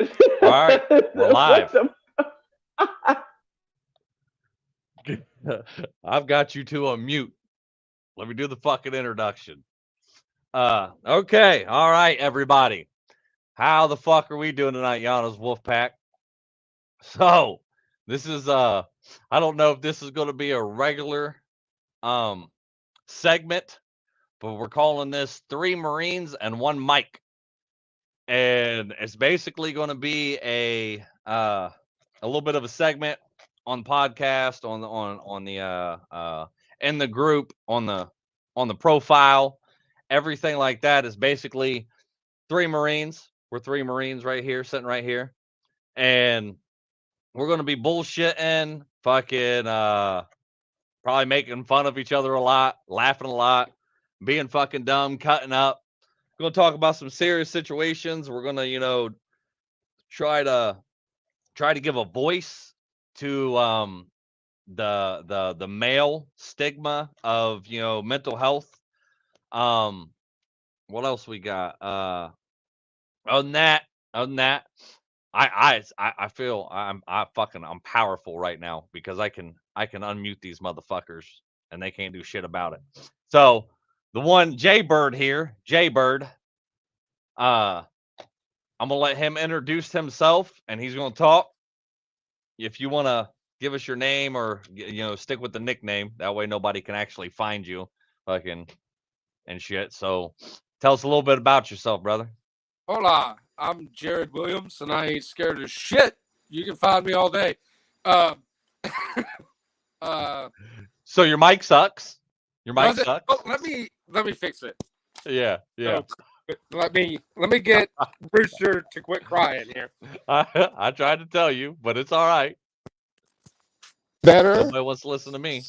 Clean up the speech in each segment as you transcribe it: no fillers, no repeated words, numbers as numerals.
All right, we're live. I've got you to a mute. Let me do the fucking introduction. Okay, all right, everybody. How the fuck are we doing tonight, Yana's Wolfpack? So, this is I don't know if this is going to be a regular um segment, but we're calling this 3 Marines and 1 Mike. And it's basically going to be a little bit of a segment on podcast on the in the group on the profile, everything like that is basically 3 Marines. We're 3 Marines right here, sitting right here, and we're going to be bullshitting, fucking probably making fun of each other a lot, laughing a lot, being fucking dumb, cutting up. We're going to talk about some serious situations. We're going to, try to give a voice to the male stigma of mental health. What else we got? Other than that, other than that, I feel I'm powerful right now because I can unmute these motherfuckers and they can't do shit about it. So the one Jay Bird here, Jay Bird, I'm gonna let him introduce himself and he's gonna talk. If you wanna give us your name or stick with the nickname, that way nobody can actually find you, fucking and shit. So tell us a little bit about yourself, brother. Hola, I'm Jared Williams, and I ain't scared of shit. You can find me all day. Uh, So your mic sucks. Your mic sucks. Oh, let me fix it. Yeah. So, let me get Brewster to quit crying here. I tried to tell you, but it's all right. Better. Nobody wants to listen to me.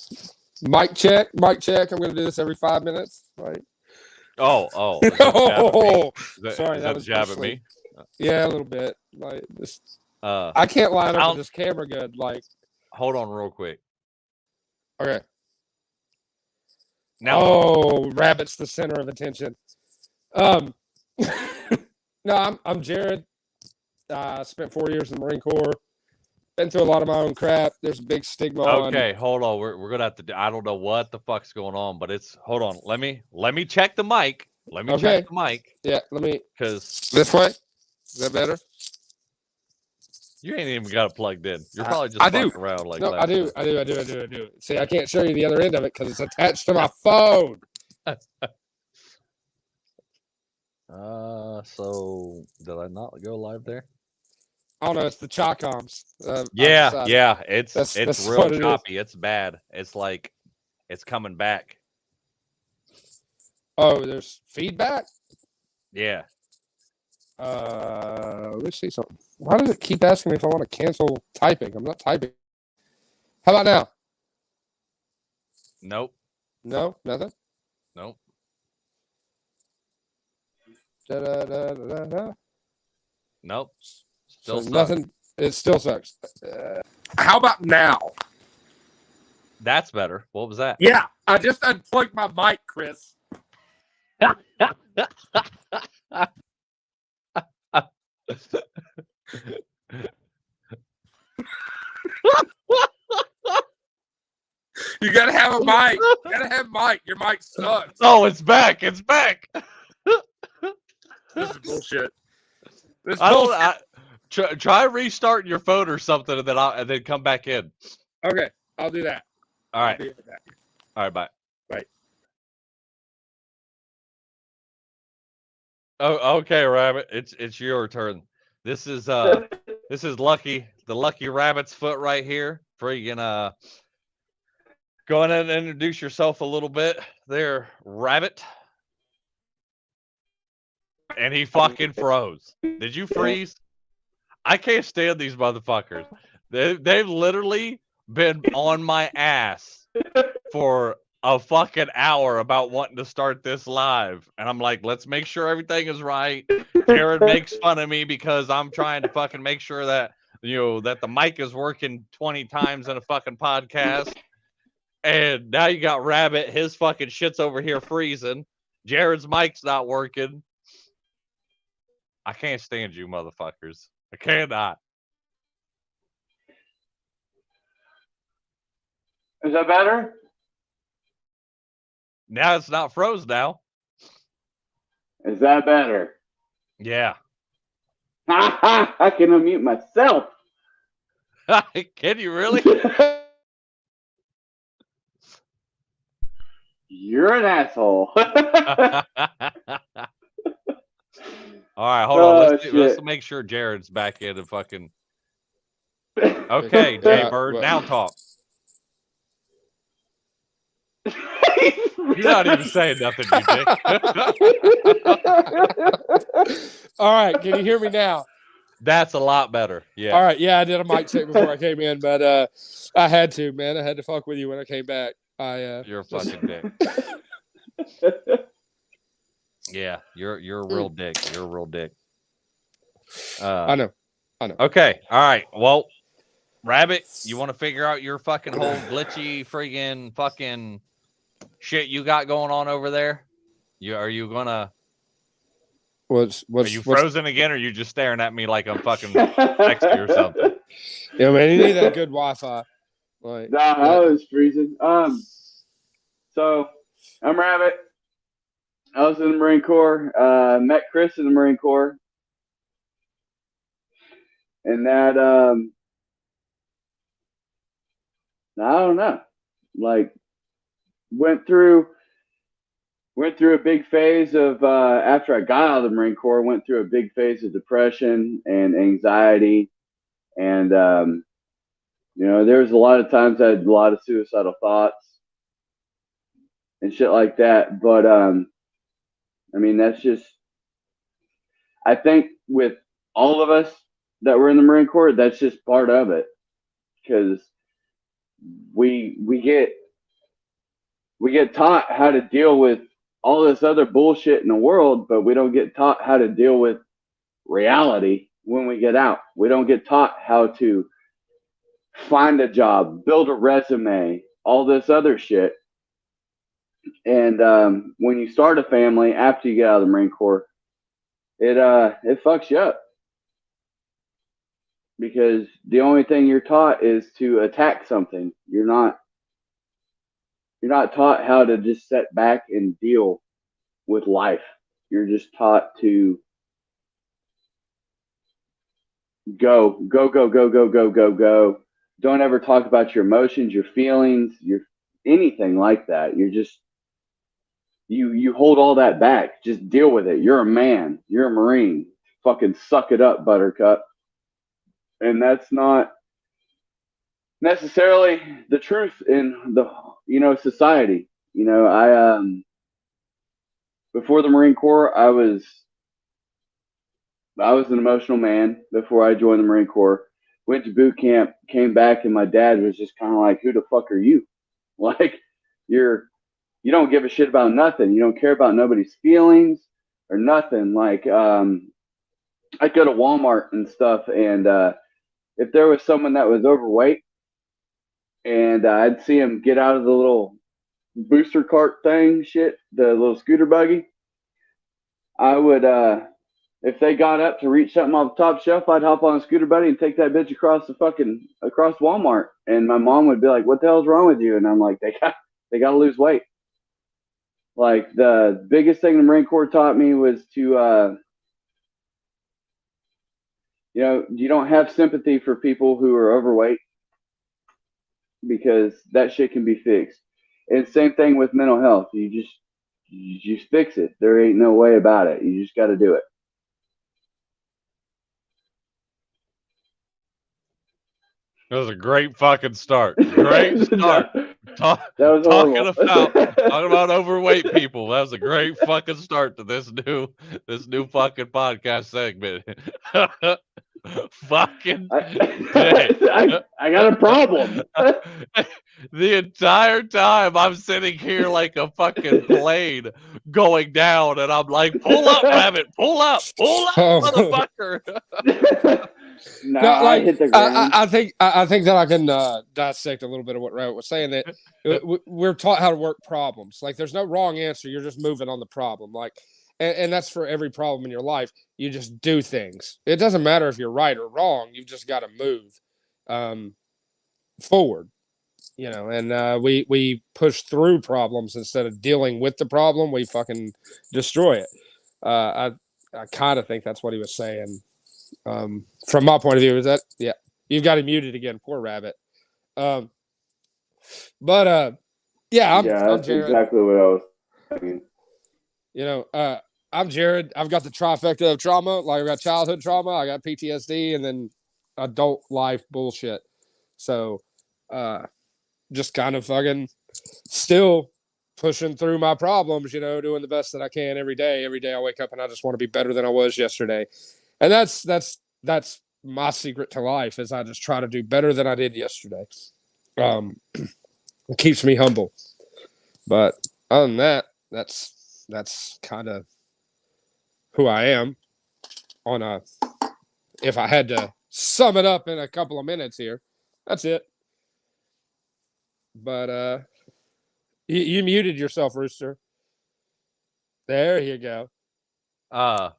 Mic check. I'm going to do this every 5 minutes, right? Oh. Sorry, that was jab at me. Yeah, a little bit. Like this. I can't line up with this camera good. Like, hold on, real quick. Okay. Now, Rabbit's the center of attention. No, I'm Jared. I spent 4 years in the Marine Corps. Been through a lot of my own crap. There's a big stigma. Okay, hold on. We're gonna have to. I don't know what the fuck's going on, but it's. Hold on. Let me check the mic. Let me check the mic. Yeah, let me. Because this way. Is that better? You ain't even got it plugged in. You're probably just fucking around like that. I do. See, I can't show you the other end of it because it's attached to my phone. So did I not go live there? Oh no, it's the Chocoms. Yeah. It's real choppy. It's bad. It's like it's coming back. Oh, there's feedback? Yeah. Let me see something. Why does it keep asking me if I want to cancel typing? I'm not typing. How about now? Nope. No, nothing. Nope. Nope. Still sucks. Nothing. It still sucks. How about now? That's better. What was that? Yeah, I just unplugged my mic, Chris. You gotta have a mic. You gotta have a mic. Your mic sucks. Oh, it's back. It's back. This is bullshit. Try restarting your phone or something, and then come back in. Okay, I'll do that. All right. All right. Bye. Bye. Oh, okay, Rabbit. It's your turn. This is Lucky, the Lucky Rabbit's foot right here. Freaking go ahead and introduce yourself a little bit there, Rabbit. And he fucking froze. Did you freeze? I can't stand these motherfuckers. They've literally been on my ass for a fucking hour about wanting to start this live. And I'm like, let's make sure everything is right. Jared makes fun of me because I'm trying to fucking make sure that, that the mic is working 20 times in a fucking podcast. And now you got Rabbit. His fucking shit's over here freezing. Jared's mic's not working. I can't stand you, motherfuckers. I cannot. Is that better? Now it's not froze now. Is that better? Yeah. Ha ha! I can unmute myself. Can you really? You're an asshole. All right, hold on. Let's shit. make sure Jared's back in and fucking. Okay, Jay Bird, now talk. You're not even saying nothing, you dick. All right, can you hear me now? That's a lot better. Yeah. All right, yeah, I did a mic check before I came in, but I had to, man. I had to fuck with you when I came back. You're a fucking dick. Yeah, you're a real dick. You're a real dick. I know. Okay, all right. Well, Rabbit, you want to figure out your fucking whole glitchy friggin' fucking shit you got going on over there? Are you gonna? Are you frozen again, or are you just staring at me like I'm fucking sexy or something? Yeah, man, you need that good Wi-Fi. Like, nah, I was freezing. So I'm Rabbit. I was in the Marine Corps. Met Chris in the Marine Corps, and that I don't know, like went through a big phase of after I got out of the Marine Corps. Went through a big phase of depression and anxiety, and there was a lot of times I had a lot of suicidal thoughts and shit like that. But I mean, that's just, I think with all of us that were in the Marine Corps, that's just part of it, because we get taught how to deal with all this other bullshit in the world, but we don't get taught how to deal with reality when we get out. We don't get taught how to find a job, build a resume, all this other shit. And when you start a family after you get out of the Marine Corps, it fucks you up, because the only thing you're taught is to attack something. You're not taught how to just sit back and deal with life. You're just taught to go. Don't ever talk about your emotions, your feelings, your anything like that. You're just you hold all that back. Just deal with it. You're a man. You're a Marine. Fucking suck it up, Buttercup. And that's not necessarily the truth in the society. I before the Marine Corps, I was an emotional man before I joined the Marine Corps. Went to boot camp, came back, and my dad was just kind of like, "Who the fuck are you? Like, you don't give a shit about nothing. You don't care about nobody's feelings or nothing." Like, I'd go to Walmart and stuff, and if there was someone that was overweight, and I'd see him get out of the little booster cart thing, the little scooter buggy, I would, if they got up to reach something off the top shelf, I'd hop on a scooter buddy and take that bitch across Walmart. And my mom would be like, "What the hell's wrong with you?" And I'm like, they got to lose weight. Like, the biggest thing the Marine Corps taught me was to, you don't have sympathy for people who are overweight, because that shit can be fixed. And same thing with mental health. You just fix it. There ain't no way about it. You just got to do it. That was a great fucking start. Great start. That was talking about overweight people. That was a great fucking start to this new fucking podcast segment. Fucking I got a problem. The entire time I'm sitting here like a fucking plane going down, and I'm like, "Pull up, Rabbit! Pull up, motherfucker!" No, like, I hit the ground. I think that I can dissect a little bit of what Rabbit was saying. That we're taught how to work problems. Like, there's no wrong answer. You're just moving on the problem. Like, and that's for every problem in your life. You just do things. It doesn't matter if you're right or wrong. You've just got to move forward, and we push through problems instead of dealing with the problem. We fucking destroy it. I kind of think that's what he was saying. From my point of view, is that you've got him muted again, poor rabbit. I'm that's Jared. exactly what I was thinking. I'm Jared. I've got the trifecta of trauma. Like, I've got childhood trauma, I got PTSD, and then adult life bullshit. So, just kind of fucking still pushing through my problems, doing the best that I can every day. Every day I wake up and I just want to be better than I was yesterday. And that's my secret to life, is I just try to do better than I did yesterday. It keeps me humble. But other than that, that's kind of who I am. If I had to sum it up in a couple of minutes here, that's it. But you muted yourself, Rooster. There you go.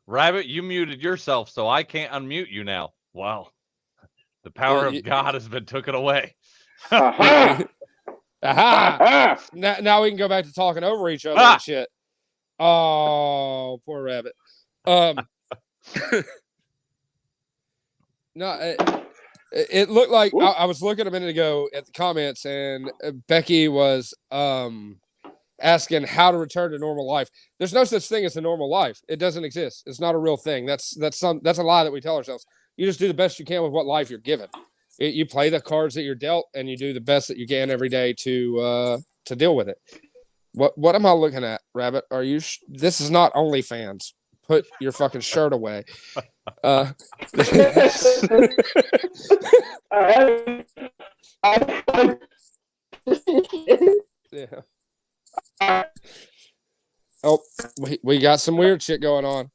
Rabbit, you muted yourself, so I can't unmute you now. Wow. The power of God has been taken away. Aha! Now we can go back to talking over each other and shit. Oh, poor rabbit. No, it looked like I was looking a minute ago at the comments, and Becky was asking how to return to normal life. There's no such thing as a normal life. It doesn't exist. It's not a real thing. That's a lie that we tell ourselves. You just do the best you can with what life you're given. You play the cards that you're dealt, and you do the best that you can every day to deal with it. What am I looking at, Rabbit? Are you? This is not OnlyFans. Put your fucking shirt away. Yeah. Oh, we got some weird shit going on.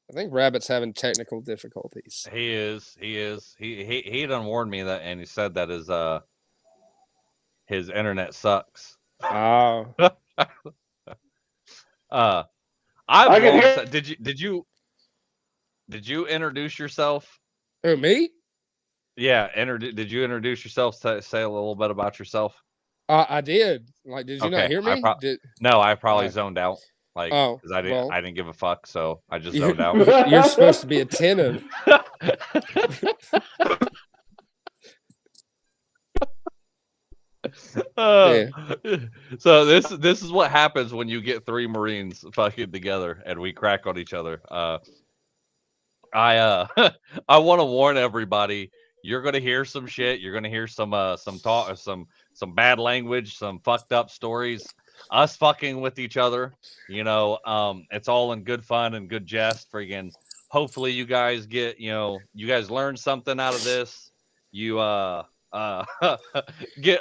I think Rabbit's having technical difficulties. He is. He done warned me that, and he said that his internet sucks. Oh. I've long said, did you introduce yourself? Who, me? Yeah, did you introduce yourself? Say a little bit about yourself. I did. Like, did you not hear me? No, I probably zoned out. Like, because I didn't give a fuck, so I just zoned out. You're supposed to be attentive. So this is what happens when you get three Marines fucking together and we crack on each other. I want to warn everybody. You're gonna hear some shit. You're gonna hear some talk, some bad language, some fucked up stories. Us fucking with each other, it's all in good fun and good jest. Friggin', hopefully you guys get, you guys learn something out of this. You get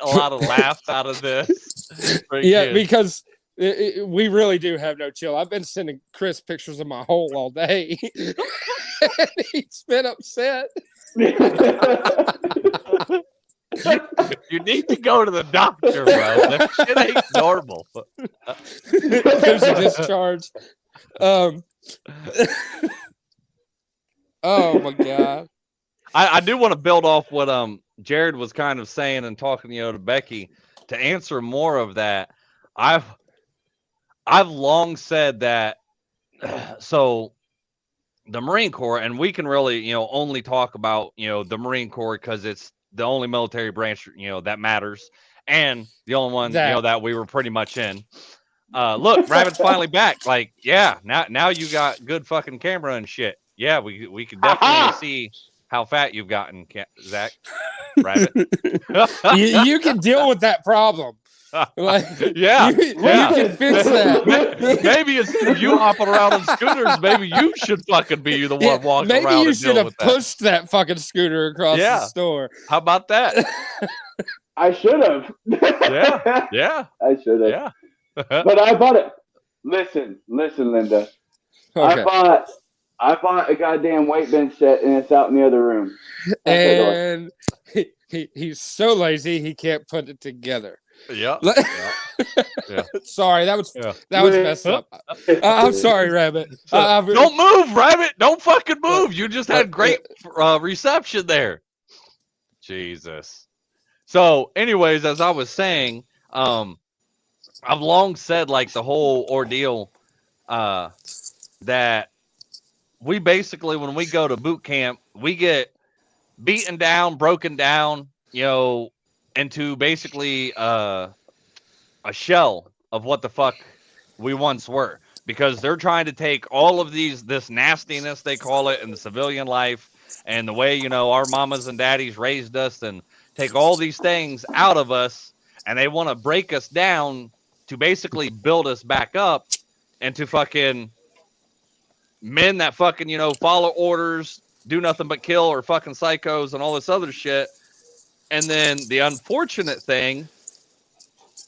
a lot of laughs out of this. Yeah, because we really do have no chill. I've been sending Chris pictures of my hole all day, and he's been upset. You need to go to the doctor, bro. That shit ain't normal. There's a discharge. Oh my God. I do want to build off what Jared was kind of saying and talking, to Becky, to answer more of that. I've long said that. So the Marine Corps, and we can really, only talk about, the Marine Corps because it's the only military branch, that matters, and the only one, that we were pretty much in. Look, Rabbit's finally back. Like, yeah, now you got good fucking camera and shit. Yeah, we can definitely see how fat you've gotten, Zach. Rabbit. you can deal with that problem. Like, yeah, you can fix that. Maybe it's you hopping around on scooters. Maybe you should fucking be the one walking around. Maybe you should have pushed that fucking scooter across the store. How about that? I should have. Yeah. I should have. Yeah. But I bought it. Listen, Linda. Okay. I bought a goddamn weight bench set, and it's out in the other room. And he's so lazy he can't put it together. Yeah. Yeah. Sorry, that was Yeah. messed up. I'm sorry, Rabbit. Don't move, Rabbit. Don't fucking move. You just had great reception there. Jesus. So, anyways, as I was saying, I've long said like the whole ordeal that we basically, when we go to boot camp, we get beaten down, broken down, into basically a shell of what the fuck we once were, because they're trying to take all of this nastiness, they call it, in the civilian life, and the way our mamas and daddies raised us, and take all these things out of us, and they want to break us down to basically build us back up into fucking men that fucking follow orders, do nothing but kill, or fucking psychos and all this other shit. And then the unfortunate thing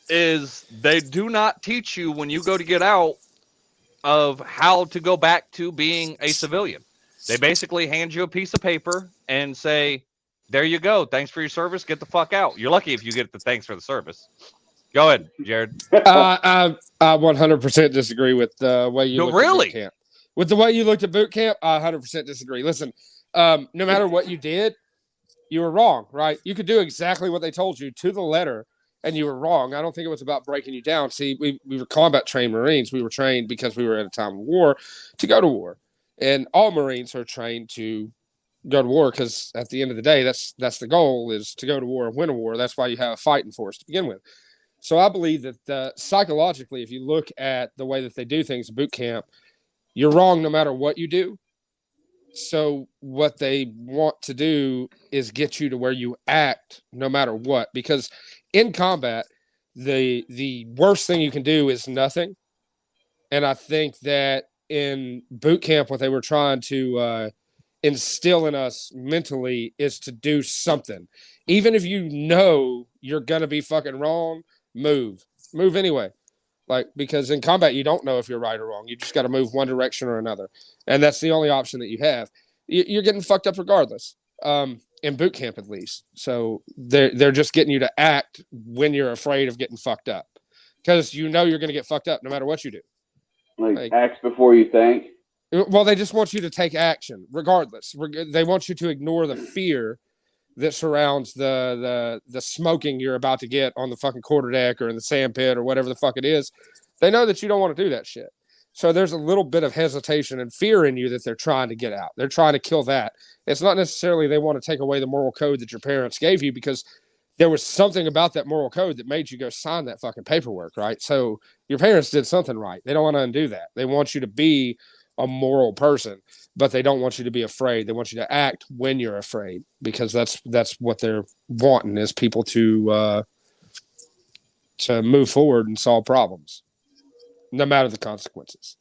is they do not teach you when you go to get out of how to go back to being a civilian. They basically hand you a piece of paper and say, there you go. Thanks for your service. Get the fuck out. You're lucky if you get the thanks for the service. Go ahead, Jared. I 100% disagree with the way you looked at boot camp. With the way you looked at boot camp, I 100% disagree. Listen, no matter what you did, you were wrong, right? You could do exactly what they told you to the letter, and you were wrong. I don't think it was about breaking you down. See, we were combat trained Marines. We were trained because we were at a time of war to go to war. And all Marines are trained to go to war because at the end of the day, that's the goal, is to go to war and win a war. That's why you have a fighting force to begin with. So I believe that psychologically, if you look at the way that they do things in boot camp, you're wrong no matter what you do. So what they want to do is get you to where you act no matter what, because in combat, the worst thing you can do is nothing. And I think that in boot camp, what they were trying to instill in us mentally is to do something. Even if you know you're going to be fucking wrong, move anyway. Like, because in combat, you don't know if you're right or wrong. You just got to move one direction or another. And that's the only option that you have. You're getting fucked up regardless, in boot camp at least. So they're just getting you to act when you're afraid of getting fucked up, because you're going to get fucked up no matter what you do. Like act before you think. Well, they just want you to take action regardless. They want you to ignore the fear that surrounds the smoking you're about to get on the fucking quarterdeck or in the sand pit or whatever the fuck it is. They know that you don't want to do that shit. So there's a little bit of hesitation and fear in you that they're trying to get out. They're trying to kill that. It's not necessarily they want to take away the moral code that your parents gave you, because there was something about that moral code that made you go sign that fucking paperwork, right? So your parents did something right. They don't want to undo that. They want you to be a moral person, but they don't want you to be afraid. They want you to act when you're afraid, because that's what they're wanting, is people to move forward and solve problems, no matter the consequences.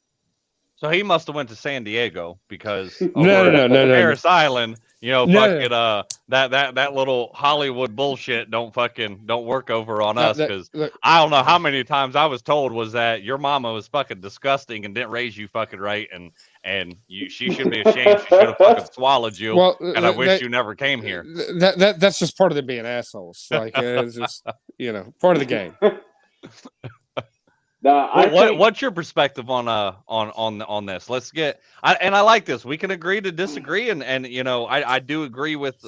So he must have went to San Diego, because no. Paris Island, that little Hollywood bullshit don't work over on us, because I don't know how many times I was told was that your mama was fucking disgusting and didn't raise you fucking right, and she should be ashamed. She should have fucking swallowed you. Well, and I wish you never came here. That's just part of them being assholes. Like, it's just part of the game. What's your perspective on this? Let's get. I like this. We can agree to disagree, and I do agree with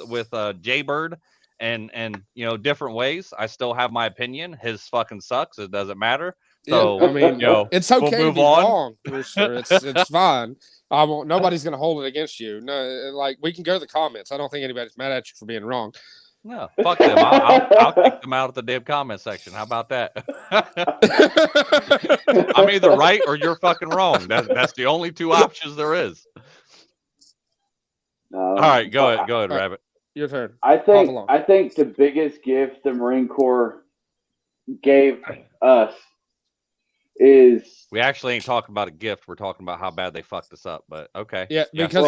Jaybird, and different ways. I still have my opinion. His fucking sucks. It doesn't matter. So I mean, it's okay to be wrong. For sure. It's fine. Nobody's gonna hold it against you. No, like, we can go to the comments. I don't think anybody's mad at you for being wrong. No, fuck them. I'll kick them out of the damn comment section. How about that? I'm either right or you're fucking wrong. That's the only two options there is. All right, go ahead, Rabbit. Your turn. I think the biggest gift the Marine Corps gave us is, we actually ain't talking about a gift. We're talking about how bad they fucked us up. But okay, yeah, because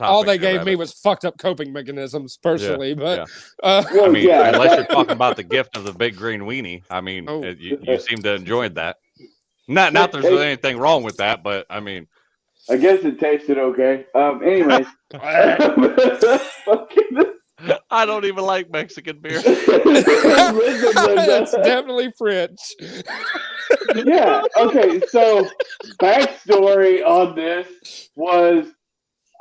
all they gave me was fucked up coping mechanisms personally. But unless you're talking about the gift of the big green weenie, I mean, you seem to enjoy that. Not there's anything wrong with that, but I mean, I guess it tasted okay. Anyways, I I don't even like Mexican beer. That's definitely French. Yeah. Okay. So, backstory on this was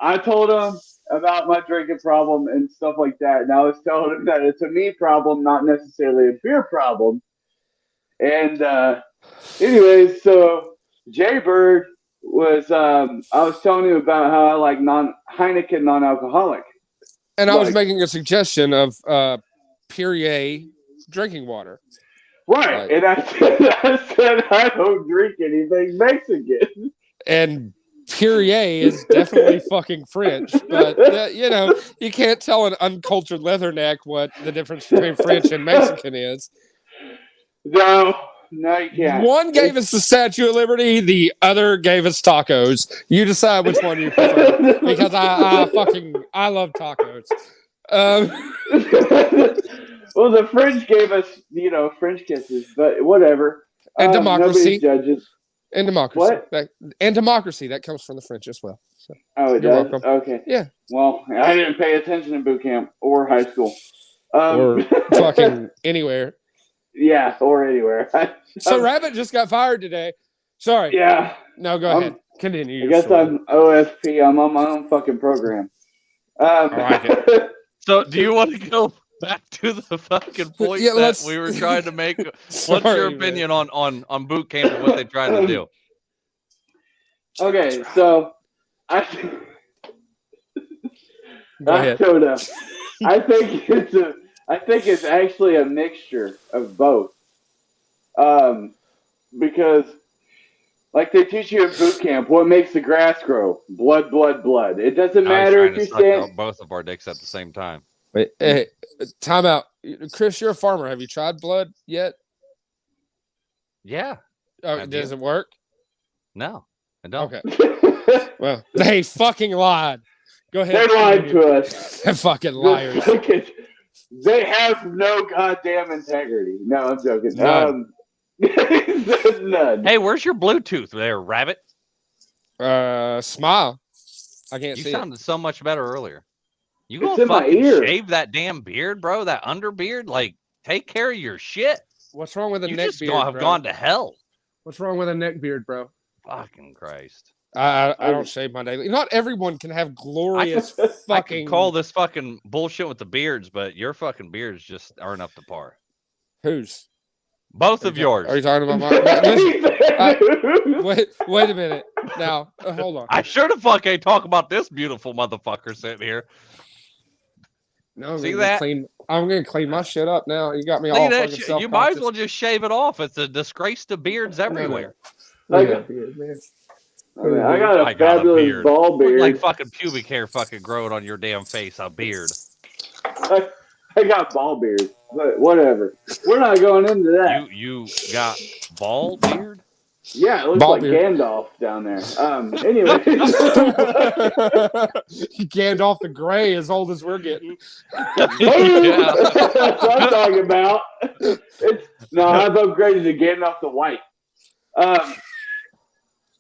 I told him about my drinking problem and stuff like that, and I was telling him that it's a me problem, not necessarily a beer problem. And anyways, so Jaybird was I was telling him about how I like Heineken non-alcoholic. And I was making a suggestion of Perrier drinking water. Right. Like, and I said I don't drink anything Mexican. And Perrier is definitely fucking French, but you know, you can't tell an uncultured leatherneck what the difference between French and Mexican is. No, you can't. One gave us the Statue of Liberty, the other gave us tacos. You decide which one you prefer, because I love tacos. Well, the French gave us, French kisses, but whatever. And democracy. Nobody judges. And democracy. What? And democracy. That comes from the French as well. So, it you're does? welcome. Okay. Yeah. Well, I didn't pay attention in boot camp or high school. Or fucking anywhere. Yeah, or anywhere. So Rabbit just got fired today. Sorry. Yeah. No, go ahead. Continue. I guess I'm OSP. I'm on my own fucking program. I like it. So, do you want to go back to the fucking point that we were trying to make? What's your opinion on boot camp and what they tried to do? Okay, so I don't know. I think it's actually a mixture of both. Because like they teach you in boot camp, what makes the grass grow? Blood, blood, blood. It doesn't matter if you stand both of our dicks at the same time. Wait, hey, time out. Chris, you're a farmer. Have you tried blood yet? Yeah. Oh, does it work? No, I don't. Okay. Well, they fucking lied. Go ahead. They lied to us. They're fucking liars. They have no goddamn integrity. No, I'm joking. None. None. Hey, where's your Bluetooth there, Rabbit? Smile. I can't see. You sounded so much better earlier. You It's gonna in my fucking ear. shave that damn beard, bro? That underbeard? Like, take care of your shit. What's wrong with a You neck just beard, have bro? gone to hell. What's wrong with a neck beard, bro? Fucking Christ. I don't shave my daily. Not everyone can have glorious I fucking. can call this fucking bullshit with the beards, but your fucking beards just aren't up to par. Whose? Both of yours. Are you talking about mine? Wait a minute. Now, hold on. I sure the fuck ain't talk about this beautiful motherfucker sitting here. No, See that? I'm gonna clean my shit up now. You got me See all that fucking shit? You might as well just shave it off. It's a disgrace to beards everywhere. Look at that beard, man. I got a fabulous beard. ball beard. Like fucking pubic hair fucking growing on your damn face. A beard. I got ball beard, but whatever. We're not going into that. You got ball beard? Yeah, it looks Ball like beard. Gandalf down there. Anyway. Gandalf the Grey, as old as we're getting. That's what I'm talking about. I've upgraded to Gandalf the White.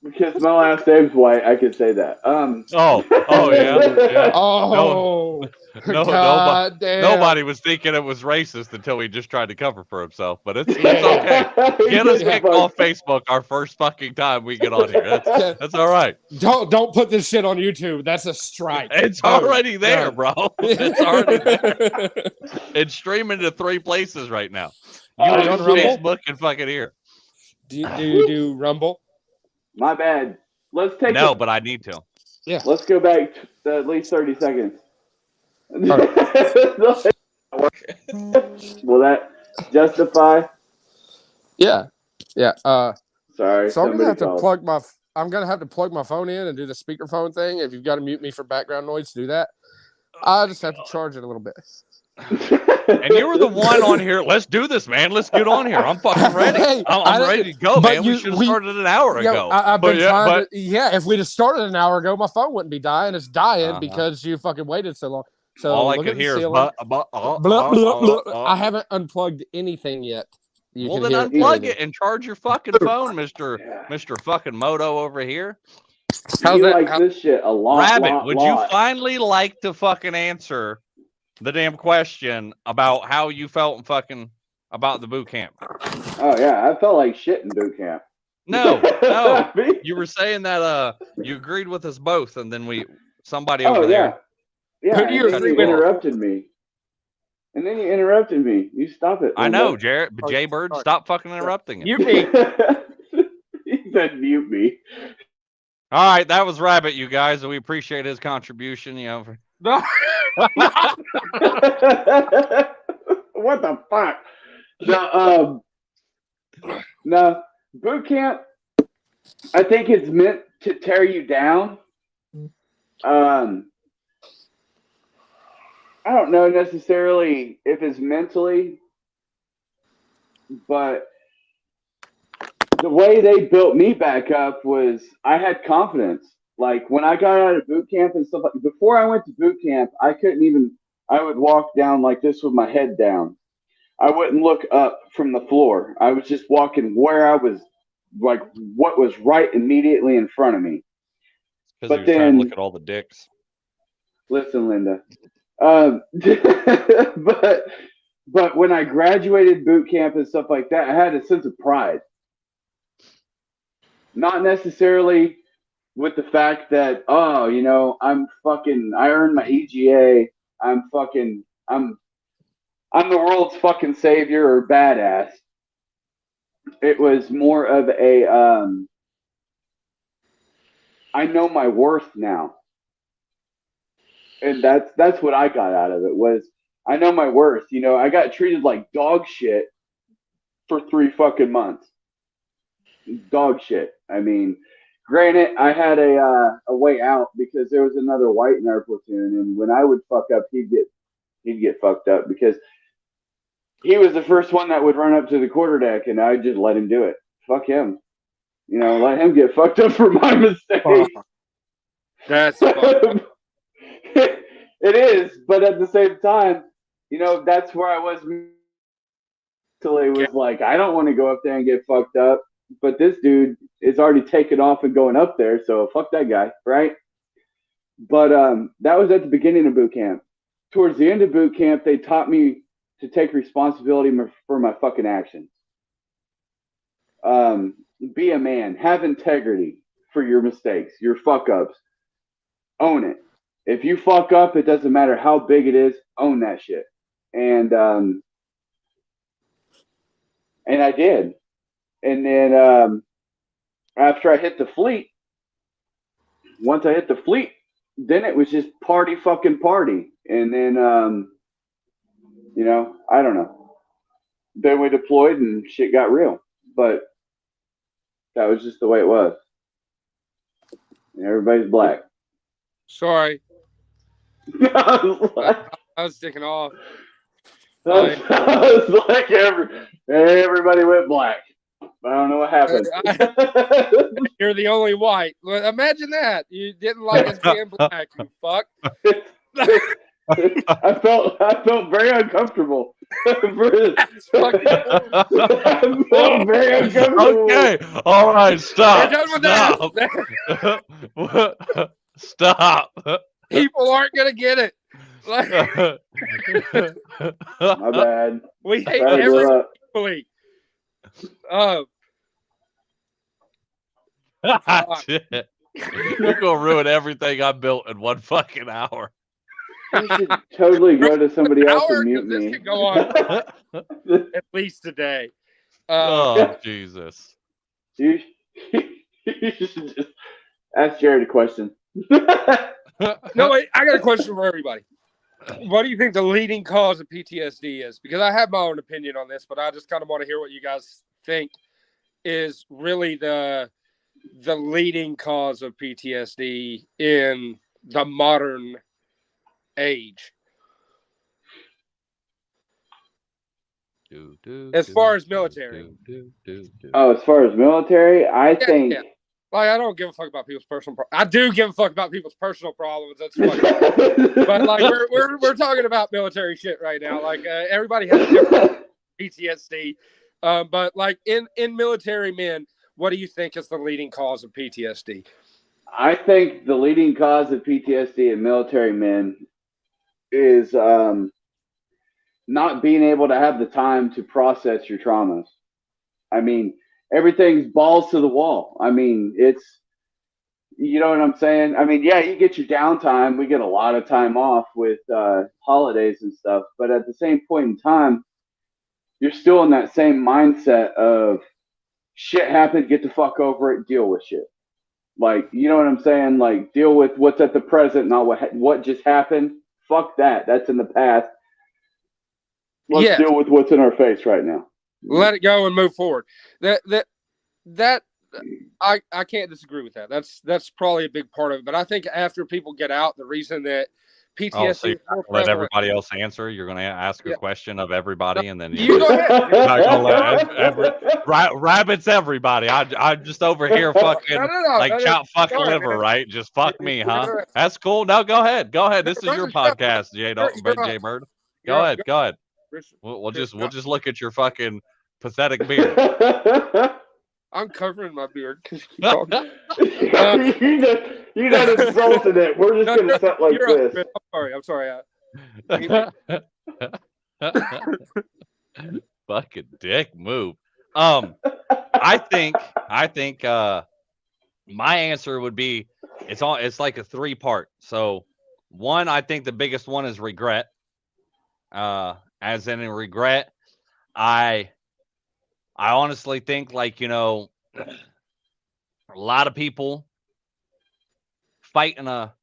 Because my last name's White, I could say that. Oh yeah. Yeah. Oh, No, damn. nobody was thinking it was racist until he just tried to cover for himself. But it's okay. Get us kicked off Facebook our first fucking time we get on here. That's all right. Don't put this shit on YouTube. That's a strike. It's already there, bro. It's already there. It's streaming to 3 places right now. Are you on Rumble? Facebook and fucking here. Do you do Rumble? My bad. Let's take but I need to. Yeah. Let's go back to at least 30 seconds. Will that justify? Yeah. Yeah. Sorry. So I'm gonna have to called. I'm gonna have to plug my phone in and do the speakerphone thing. If you've got to mute me for background noise, do that. I just have to charge it a little bit. And you were the one on here. Let's do this, man. Let's get on here. I'm fucking ready. Hey, I'm ready to go, man. We should have started an hour Yeah, ago. I've been trying to. Yeah, if we'd have started an hour ago, my phone wouldn't be dying. It's dying because you fucking waited so long. So all I look could at the hear is ceiling. Blah, blah, blah. I haven't unplugged anything yet. Well, then unplug it and charge your fucking phone, Mr. fucking Moto over here. How's that? Like this shit a lot. Rabbit, would you finally like to fucking answer the damn question about how you felt and fucking about the boot camp. Oh yeah, I felt like shit in boot camp. No, I mean- you were saying that you agreed with us both, and then somebody oh over yeah, there. yeah. Who do you And then agree you with? interrupted me. And then you interrupted me. You stop it. I Linda. know, Jared, but Oh, Jay Bird, sorry. stop fucking interrupting him. You me. He said mute me. All right, that was Rabbit, you guys, and we appreciate his contribution. You know, No. What the fuck? No, boot camp. I think it's meant to tear you down. I don't know necessarily if it's mentally, but the way they built me back up was I had confidence. Like when I got out of boot camp and stuff, like before I went to boot camp, I couldn't even. I would walk down like this with my head down. I wouldn't look up from the floor. I was just walking where I was, like what was right immediately in front of me. because But he was trying to look then, at all the dicks. listen, Linda. But when I graduated boot camp and stuff like that, I had a sense of pride. Not necessarily with the fact that, oh, you know, I earned my EGA. I'm the world's fucking savior or badass. It was more of a, I know my worth now. And that's what I got out of it was I know my worth. You know, I got treated like dog shit for 3 fucking months. Dog shit. I mean, granted, I had a way out because there was another white in our platoon, and when I would fuck up, he'd get fucked up because he was the first one that would run up to the quarterdeck, and I'd just let him do it. Fuck him. You know, let him get fucked up for my mistake. That's fun. It is, but at the same time, you know, that's where I was mentally. Was like, I don't want to go up there and get fucked up, but this dude is already taken off and going up there, so fuck that guy, right? But that was at the beginning of boot camp. Towards the end of boot camp, they taught me to take responsibility for my fucking actions. Be a man, have integrity for your mistakes, your fuck ups. Own it. If you fuck up, it doesn't matter how big it is, own that shit. And I did. And then after I hit the fleet, once I hit the fleet, then it was just party fucking party. And then you know, I don't know. Then we deployed and shit got real. But that was just the way it was. And everybody's black. Sorry. I I was sticking off. was like everybody went black. I don't know what happened. You're the only white. Well, imagine that. You didn't like us being black, you fuck. I felt very uncomfortable. I felt very uncomfortable. Okay, all right, stop. We're done with that. Stop. People aren't gonna get it. Like, My bad. we hate Better every grow up. equally. Shit. You're gonna ruin everything I built in 1 fucking hour. You should totally go to somebody else Hour, and mute 'cause this me. could go on at least today. Oh Jesus. You should just ask Jared a question. No, wait, I got a question for everybody. What do you think the leading cause of PTSD is? Because I have my own opinion on this, but I just kind of want to hear what you guys think is really the leading cause of PTSD in the modern age. As far as military. Oh, as far as military, I think. Yeah. Like, I don't give a fuck about people's personal. I do give a fuck about people's personal problems. That's funny. But like, we're talking about military shit right now. Like, everybody has different PTSD. But like in military men, what do you think is the leading cause of PTSD? I think the leading cause of PTSD in military men is not being able to have the time to process your traumas. I mean, everything's balls to the wall. I mean, it's, you know what I'm saying? I mean, yeah, you get your downtime. We get a lot of time off with holidays and stuff. But at the same point in time, you're still in that same mindset of shit happened, get the fuck over it, deal with shit. Like, you know what I'm saying? Like, deal with what's at the present, not what just happened. Fuck that. That's in the past. Let's deal with what's in our face right now. Let it go and move forward. That I can't disagree with that. That's probably a big part of it. But I think after people get out, the reason that PTSD so you're not gonna let everybody else answer. You're going to ask a question of everybody, and then you go ahead. Rabbits everybody. I'm just over here fucking like chop fucking liver, right? Just fuck me, huh? That's cool. No, go ahead. This is your podcast, J Bird. Go ahead. We'll just look at your fucking pathetic beard. I'm covering my beard because you done insulted it. We're just gonna sit like this. I'm sorry. Fucking dick move. I think my answer would be it's like a 3-part. So one, I think the biggest one is regret. As in regret, I honestly think, like, you know, a lot of people fighting a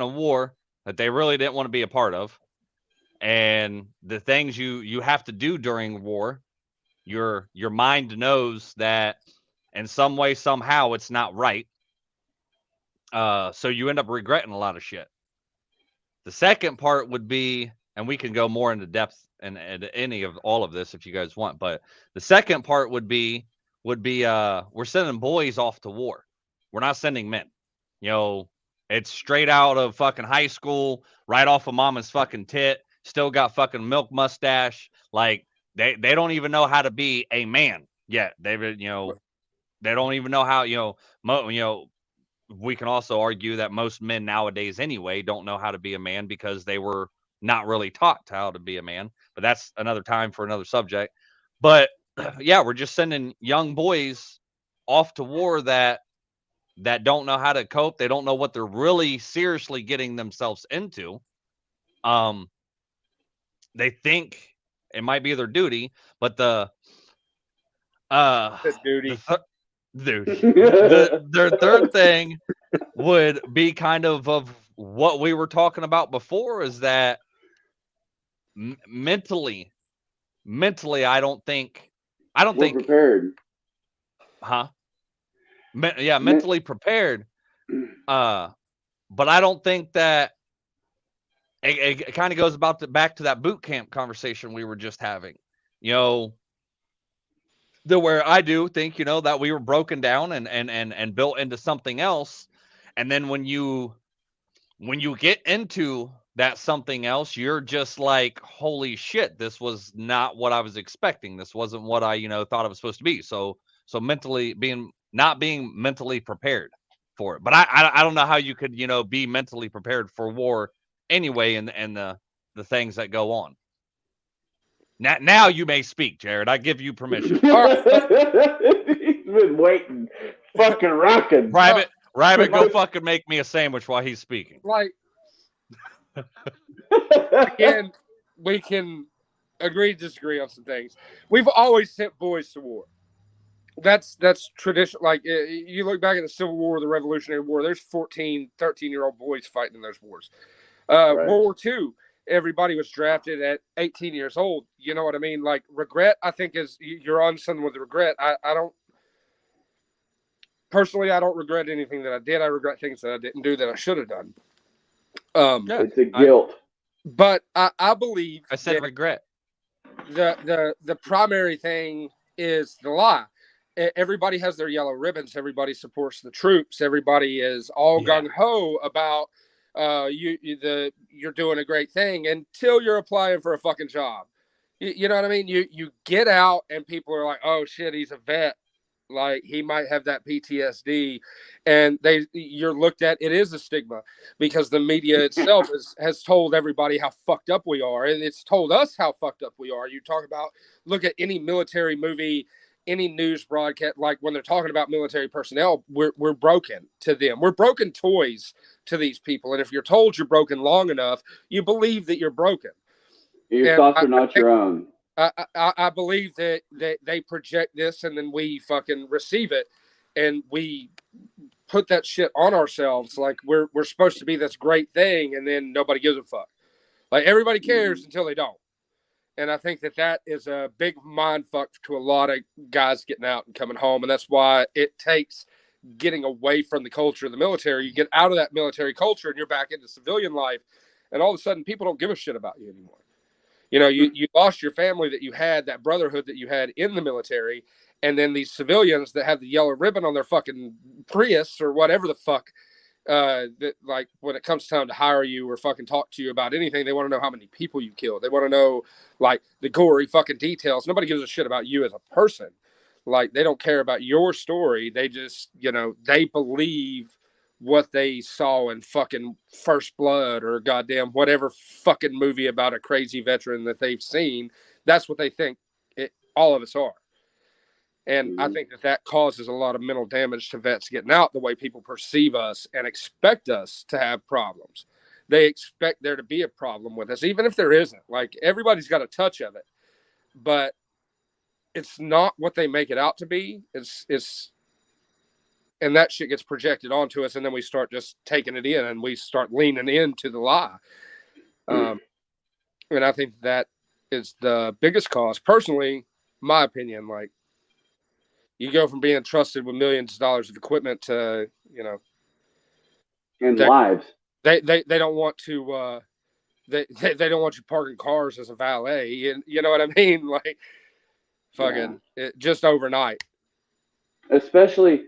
war that they really didn't want to be a part of, and the things you have to do during war, your mind knows that in some way, somehow, it's not right. So you end up regretting a lot of shit. The second part would be, and we can go more into depth and any of all of this if you guys want, but the second part would be we're sending boys off to war. We're not sending men. You know, it's straight out of fucking high school, right off of mama's fucking tit, still got fucking milk mustache. Like, they don't even know how to be a man yet. They don't even know how, we can also argue that most men nowadays anyway don't know how to be a man because they were not really taught how to be a man. But that's another time for another subject. But yeah, we're just sending young boys off to war that don't know how to cope. They don't know what they're really seriously getting themselves into. They think it might be their duty, but their third thing would be kind of what we were talking about before, is that mentally, I don't think prepared. Mentally prepared. But I don't think that it kind of goes back to that boot camp conversation we were just having. You know, where I do think, you know, that we were broken down and built into something else. And then when you get into that something else, you're just like, holy shit, this was not what I was expecting. This wasn't what I, thought it was supposed to be. So mentally not being mentally prepared for it. But I don't know how you could, be mentally prepared for war anyway, and the things that go on. Now you may speak, Jared. I give you permission. He's been waiting, fucking rocking. Rabbit, go fucking make me a sandwich while he's speaking. Like, again, we can agree to disagree on some things. We've always sent boys to war. That's tradition. Like, you look back at the Civil War, the Revolutionary War, there's 14, 13-year-old boys fighting in those wars. Right. World War II, everybody was drafted at 18 years old. You know what I mean? Like, regret, I think, is you're on something with regret. I don't regret anything that I did. I regret things that I didn't do that I should have done. It's a guilt. But I believe I said regret. The primary thing is the lie. Everybody has their yellow ribbons. Everybody supports the troops. Everybody is all gung ho about you're doing a great thing until you're applying for a fucking job. You know what I mean? You get out and people are like, oh shit, he's a vet. like he might have that PTSD, and you're looked at. It is a stigma because the media itself has told everybody how fucked up we are, and it's told us how fucked up we are. You talk about, look at any military movie, any news broadcast, like when they're talking about military personnel, we're broken to them. We're broken toys to these people, and if you're told you're broken long enough, you believe that you're broken. Your thoughts are not your own. I believe that they project this, and then we fucking receive it, and we put that shit on ourselves like we're supposed to be this great thing, and then nobody gives a fuck. Like everybody cares until they don't. And I think that is a big mind fuck to a lot of guys getting out and coming home, and that's why it takes getting away from the culture of the military. You get out of that military culture, and you're back into civilian life, and all of a sudden, people don't give a shit about you anymore. You know, you lost your family that you had, that brotherhood that you had in the military, and then these civilians that have the yellow ribbon on their fucking Prius or whatever the fuck, that like when it comes time to hire you or fucking talk to you about anything, they want to know how many people you killed. They want to know like the gory fucking details. Nobody gives a shit about you as a person. Like they don't care about your story. They just, you know, they believe what they saw in fucking First Blood or goddamn whatever fucking movie about a crazy veteran that they've seen. That's what they think all of us are. And I think that causes a lot of mental damage to vets getting out, the way people perceive us and expect us to have problems. They expect there to be a problem with us, even if there isn't. Like everybody's got a touch of it, but it's not what they make it out to be. It's and that shit gets projected onto us, and then we start just taking it in, and we start leaning into the lie. And I think that is the biggest cause. Personally, my opinion, like you go from being entrusted with millions of dollars of equipment to, you know, and lives. They don't want to. They don't want you parking cars as a valet. You know what I mean? Like, fucking just overnight. Especially,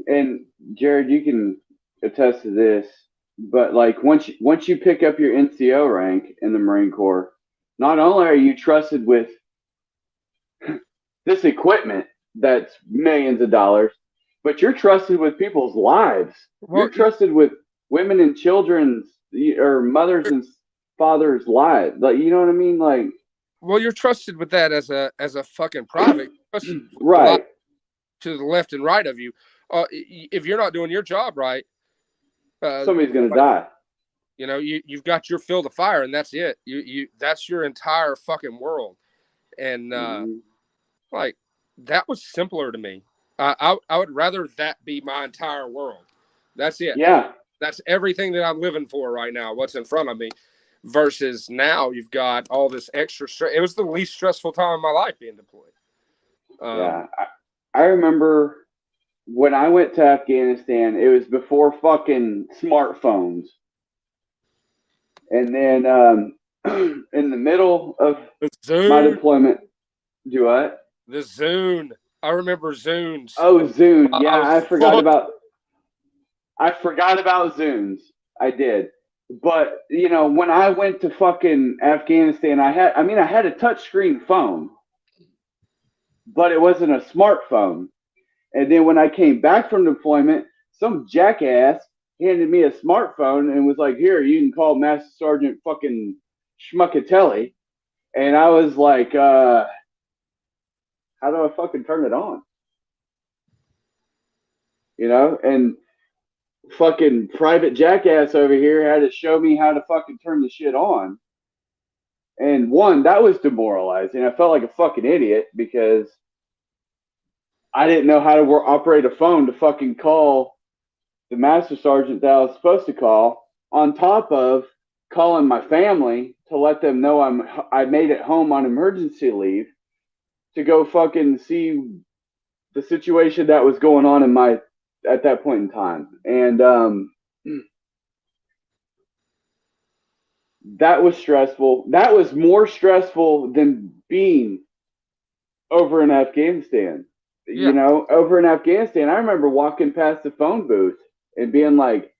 and Jared, you can attest to this, but like once you pick up your NCO rank in the Marine Corps, not only are you trusted with this equipment that's millions of dollars, but you're trusted with people's lives. You're trusted with women and children's or mothers and fathers' lives. Like, you know what I mean? Like, well, you're trusted with that as a fucking private, right? To the left and right of you. If you're not doing your job right, somebody's gonna die. You know, you've got your fill to fire, and that's it. You that's your entire fucking world. And like that was simpler to me. I would rather that be my entire world. That's it. Yeah. That's everything that I'm living for right now. What's in front of me, versus now you've got all this extra stress. It was the least stressful time of my life being deployed. Yeah. I remember when I went to Afghanistan, it was before fucking smartphones. And then in the middle of my deployment, do what? The Zune. I remember Zunes. Oh, Zune. Yeah, I forgot about Zunes. I did. But, you know, when I went to fucking Afghanistan, I had a touchscreen phone, but it wasn't a smartphone. And then when I came back from deployment, some jackass handed me a smartphone and was like, here, you can call Master Sergeant fucking Schmuckatelli. And I was like, how do I fucking turn it on? You know, and fucking private jackass over here had to show me how to fucking turn the shit on. And one, that was demoralizing. I felt like a fucking idiot because I didn't know how to operate a phone to fucking call the Master Sergeant that I was supposed to call, on top of calling my family to let them know I made it home on emergency leave to go fucking see the situation that was going on at that point in time. And that was stressful. That was more stressful than being over in Afghanistan. Yeah. You know, over in Afghanistan, I remember walking past the phone booth and being like,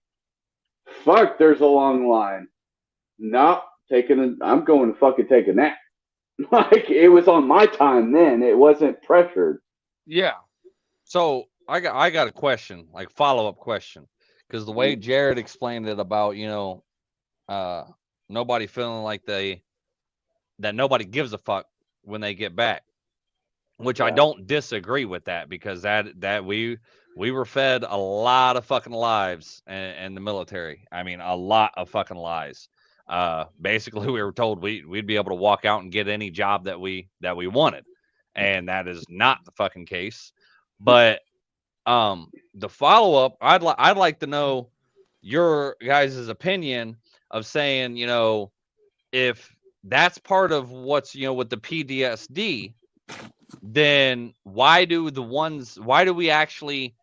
fuck, there's a long line. No, I'm going to fucking take a nap. Like, it was on my time then. It wasn't pressured. Yeah. So I got a question, like follow-up question, because the way Jared explained it about, nobody feeling like that nobody gives a fuck when they get back, which I don't disagree with that, because that we were fed a lot of fucking lies in the military. I mean, a lot of fucking lies. Basically, we were told we'd be able to walk out and get any job that we wanted, and that is not the fucking case. But the follow-up, I'd like to know your guys' opinion of saying, if that's part of what's, with the PTSD, then why do we actually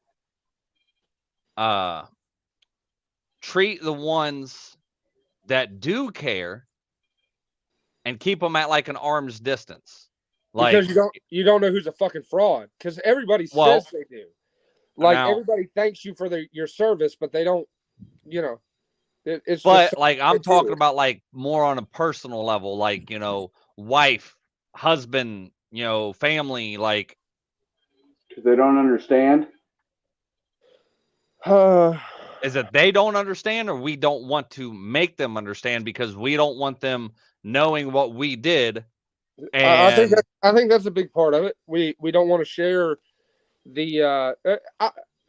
treat the ones that do care and keep them at like an arm's distance? Like, Because you don't know who's a fucking fraud. Because everybody well, says they do. Like now, everybody thanks you for your service, but they don't. It's but just like I'm talking about like more on a personal level, like, wife, husband, family, like, because they don't understand. is it they don't understand, or we don't want to make them understand because we don't want them knowing what we did? I And think that's a big part of it. We don't want to share the. I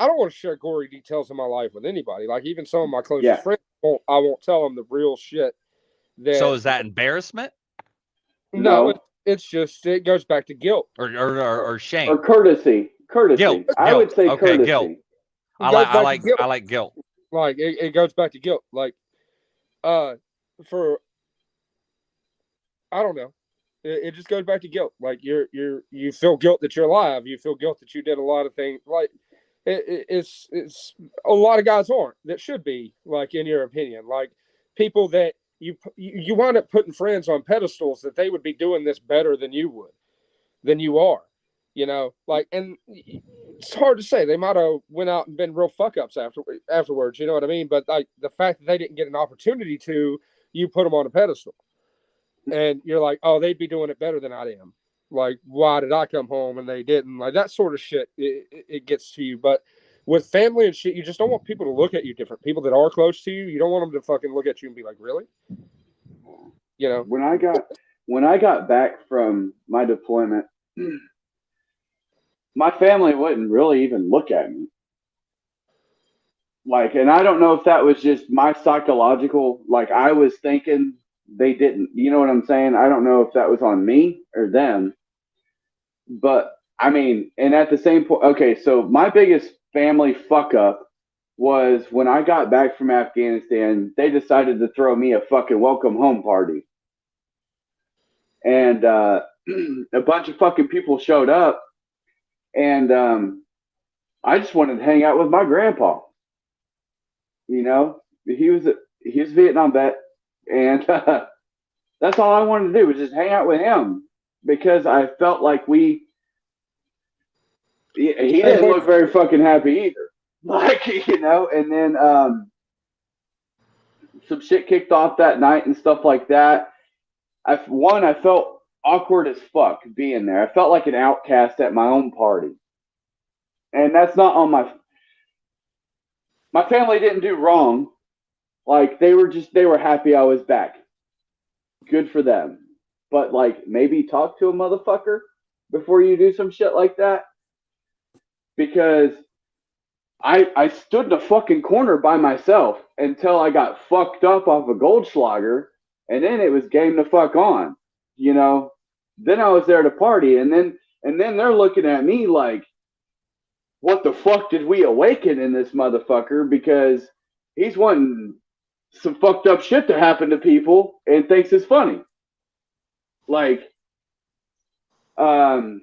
don't want to share gory details of my life with anybody. Like even some of my closest friends, I won't tell them the real shit. So is that embarrassment? No, it's just it goes back to guilt or shame or courtey. Guilt. I would say Okay, courtesy. guilt. I like guilt. Like it goes back to guilt. Like for I don't know. It just goes back to guilt. Like you feel guilt that you're alive. You feel guilt that you did a lot of things. Like it's a lot of guys aren't that should be, like, in your opinion, like people that you wind up putting friends on pedestals that they would be doing this better than you are, like, and it's hard to say. They might have went out and been real fuck ups afterwards. You know what I mean? But like the fact that they didn't get an opportunity to, you put them on a pedestal. And you're like, oh, they'd be doing it better than I am. Like, why did I come home and they didn't? Like, that sort of shit, it gets to you. But with family and shit, you just don't want people to look at you different. People that are close to you, you don't want them to fucking look at you and be like, really? When I got back from my deployment, my family wouldn't really even look at me. Like, and I don't know if that was just my psychological, like I was thinking they didn't, you know what I'm saying? I don't know if that was on me or them, but I mean, and at the same point, okay, so my biggest family fuck up was when I got back from Afghanistan, they decided to throw me a fucking welcome home party. And a bunch of fucking people showed up, and I just wanted to hang out with my grandpa. He was a Vietnam vet, and that's all I wanted to do was just hang out with him, because I felt like he didn't look very fucking happy either. Like, and then some shit kicked off that night and stuff like that. I felt awkward as fuck being there. I felt like an outcast at my own party. And that's not on my family didn't do wrong. Like, they were happy I was back. Good for them. But like, maybe talk to a motherfucker before you do some shit like that. Because I stood in a fucking corner by myself until I got fucked up off a Goldschlager, and then it was game to fuck on. Then I was there to party, and then they're looking at me like, what the fuck did we awaken in this motherfucker? Because he's wanting some fucked up shit to happen to people and thinks it's funny. Like, so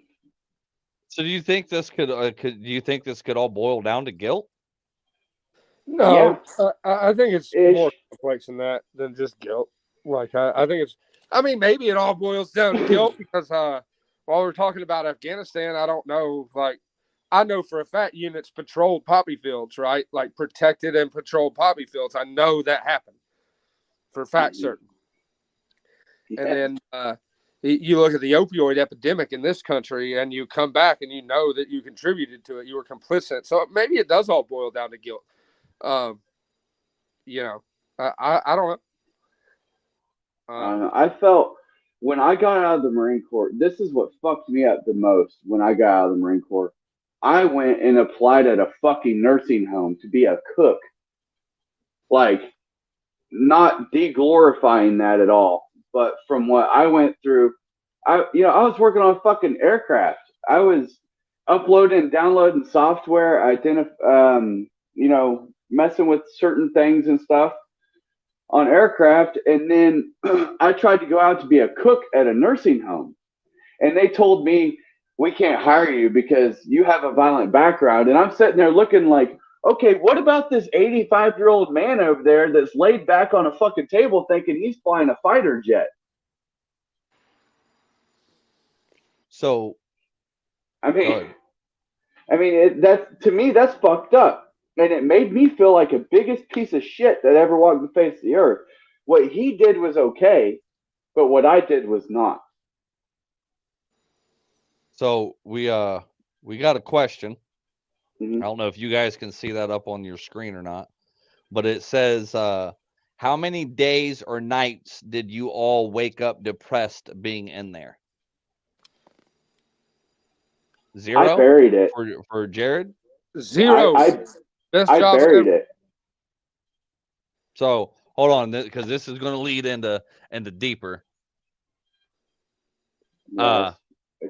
do you think this could all boil down to guilt? No, yeah. I think it's more complex than that, than just guilt. Like, I think it's, I mean, maybe it all boils down to guilt because while we're talking about Afghanistan, I don't know, like, I know for a fact units patrolled poppy fields, right? Like, protected and patrolled poppy fields. I know that happened for a fact certain. Yeah. And then You look at the opioid epidemic in this country, and you come back and you know that you contributed to it. You were complicit. So maybe it does all boil down to guilt. You know, I don't know. I felt when I got out of the Marine Corps, this is what fucked me up the most when I got out of the Marine Corps. I went and applied at a fucking nursing home to be a cook. Like, not deglorifying that at all, but from what I went through, I was working on fucking aircraft. I was uploading and downloading software, messing with certain things and stuff on aircraft, and then I tried to go out to be a cook at a nursing home, and they told me, we can't hire you because you have a violent background. And I'm sitting there looking like, okay, what about this 85-year-old man over there that's laid back on a fucking table thinking he's flying a fighter jet? So, I mean, to me, that's fucked up. And it made me feel like a biggest piece of shit that ever walked the face of the earth. What he did was okay, but what I did was not. So we got a question. Mm-hmm. I don't know if you guys can see that up on your screen or not, but it says, how many days or nights did you all wake up depressed being in there? 0? I buried it. For Jared? 0. I buried it. So hold on, because this is going to lead into deeper. Yes.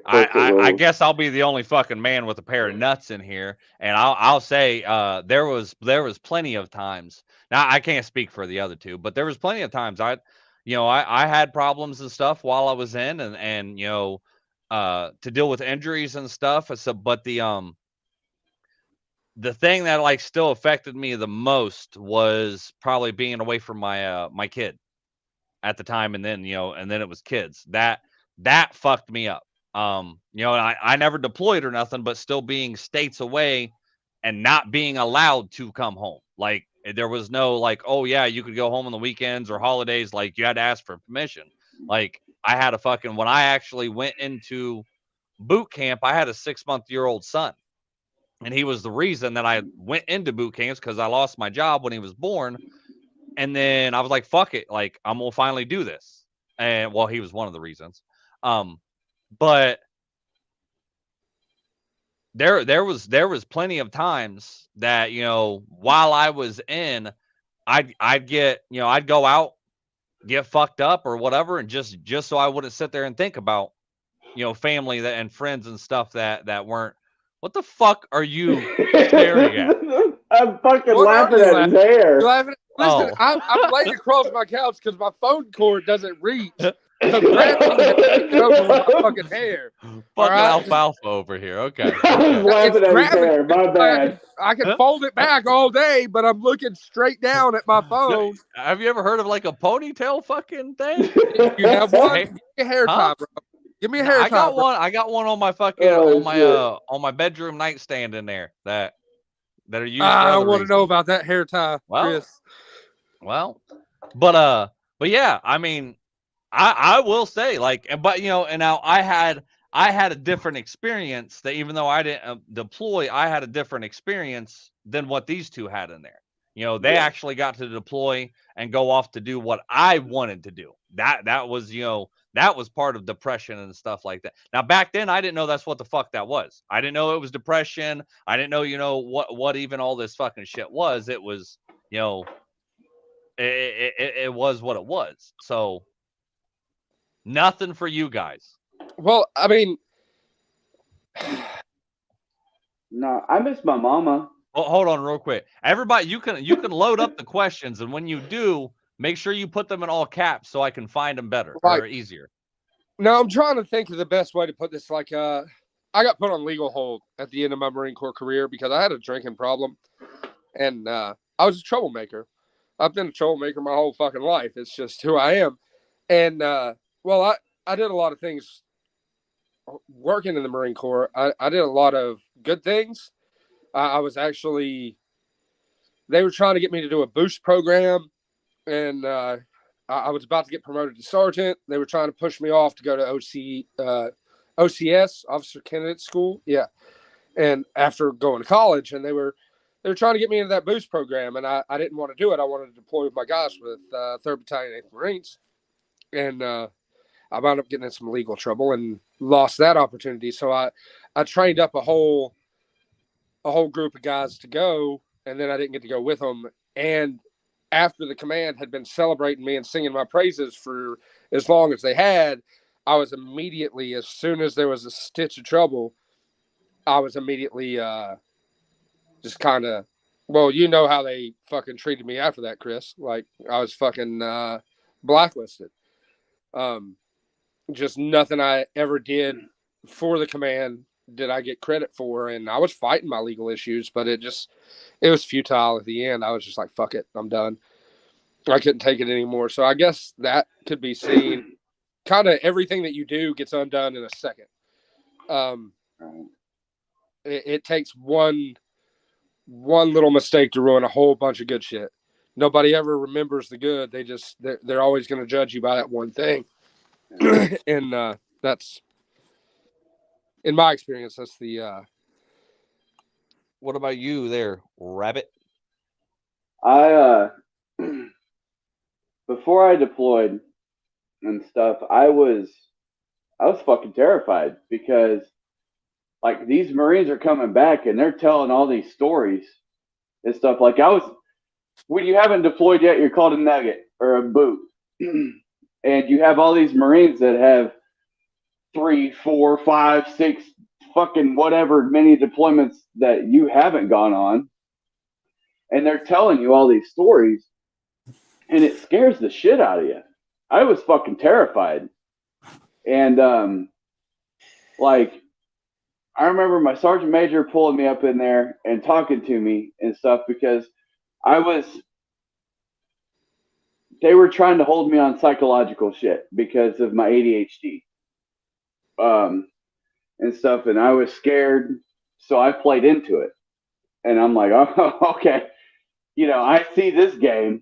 I guess I'll be the only fucking man with a pair of nuts in here, and I'll say there was plenty of times. Now I can't speak for the other two, but there was plenty of times I had problems and stuff while I was in, and to deal with injuries and stuff. So, but the thing that like still affected me the most was probably being away from my kid at the time, and then it was kids that fucked me up. I never deployed or nothing, but still being states away and not being allowed to come home. Like there was no like, oh yeah, you could go home on the weekends or holidays. Like you had to ask for permission. Like I had when I actually went into boot camp, I had a 6-month-old son, and he was the reason that I went into boot camps because I lost my job when he was born. And then I was like, fuck it. Like I'm going to finally do this. And well, he was one of the reasons. But there was plenty of times that while I was in, I'd get I'd go out, get fucked up or whatever, and just so I wouldn't sit there and think about family and friends and stuff that weren't. What the fuck are you staring at? I'm fucking laughing at his hair. Listen, I'm laying across my couch because my phone cord doesn't reach. So grab over my fucking hair. Fucking alfalfa over here. Okay. I was laughing at his hair. My bad. I can fold it back all day, but I'm looking straight down at my phone. Have you ever heard of like a ponytail fucking thing? You have one? Give me a hair tie, bro. Give me a hair tie. I got one on my fucking on my bedroom nightstand in there that are used. I want to know about that hair tie, Chris. Well, but yeah, I mean, I will say but and now I had a different experience that even though I didn't deploy, I had a different experience than what these two had in there. They actually got to deploy and go off to do what I wanted to do. That was, that was part of depression and stuff like that. Now, back then, I didn't know that's what the fuck that was. I didn't know it was depression. I didn't know, what even all this fucking shit was. It was, it was what it was. So nothing for you guys. Well, I mean, no, I miss my mama. Well, hold on real quick. Everybody, you can load up the questions, and when you do, make sure you put them in all caps so I can find them better or easier. No, I'm trying to think of the best way to put this. Like, I got put on legal hold at the end of my Marine Corps career because I had a drinking problem, and I was a troublemaker. I've been a troublemaker my whole fucking life. It's just who I am. And well, I did a lot of things working in the Marine Corps. I did a lot of good things. I was actually, they were trying to get me to do a boost program, and I was about to get promoted to sergeant. They were trying to push me off to go to OCS, Officer Candidate School. Yeah. And after going to college, and they were trying to get me into that boost program, and I didn't want to do it. I wanted to deploy with my guys with 3rd Battalion, 8th Marines. And I wound up getting in some legal trouble and lost that opportunity. So I trained up a whole group of guys to go, and then I didn't get to go with them. And after the command had been celebrating me and singing my praises for as long as they had, I was immediately, as soon as there was a stitch of trouble, I was immediately just kind of, well, you know how they fucking treated me after that, Chris. Like, I was fucking blacklisted. Just nothing I ever did for the command did I get credit for. And I was fighting my legal issues, but it was futile at the end. I was just like, fuck it, I'm done. I couldn't take it anymore. So I guess that could be seen. Kind of everything that you do gets undone in a second. It takes one little mistake to ruin a whole bunch of good shit. Nobody ever remembers the good. They're always going to judge you by that one thing. And that's, in my experience, that's the What about you there, Rabbit? I before I deployed and stuff, I was fucking terrified because, like, these Marines are coming back and they're telling all these stories and stuff. Like, when you haven't deployed yet, you're called a nugget or a boot. And you have all these Marines that have 3, 4, 5, 6 fucking whatever many deployments that you haven't gone on. And they're telling you all these stories. And it scares the shit out of you. I was fucking terrified. And, like, I remember my sergeant major pulling me up in there and talking to me and stuff because they were trying to hold me on psychological shit because of my ADHD. And stuff. And I was scared. So I played into it. And I'm like, oh, okay. I see this game.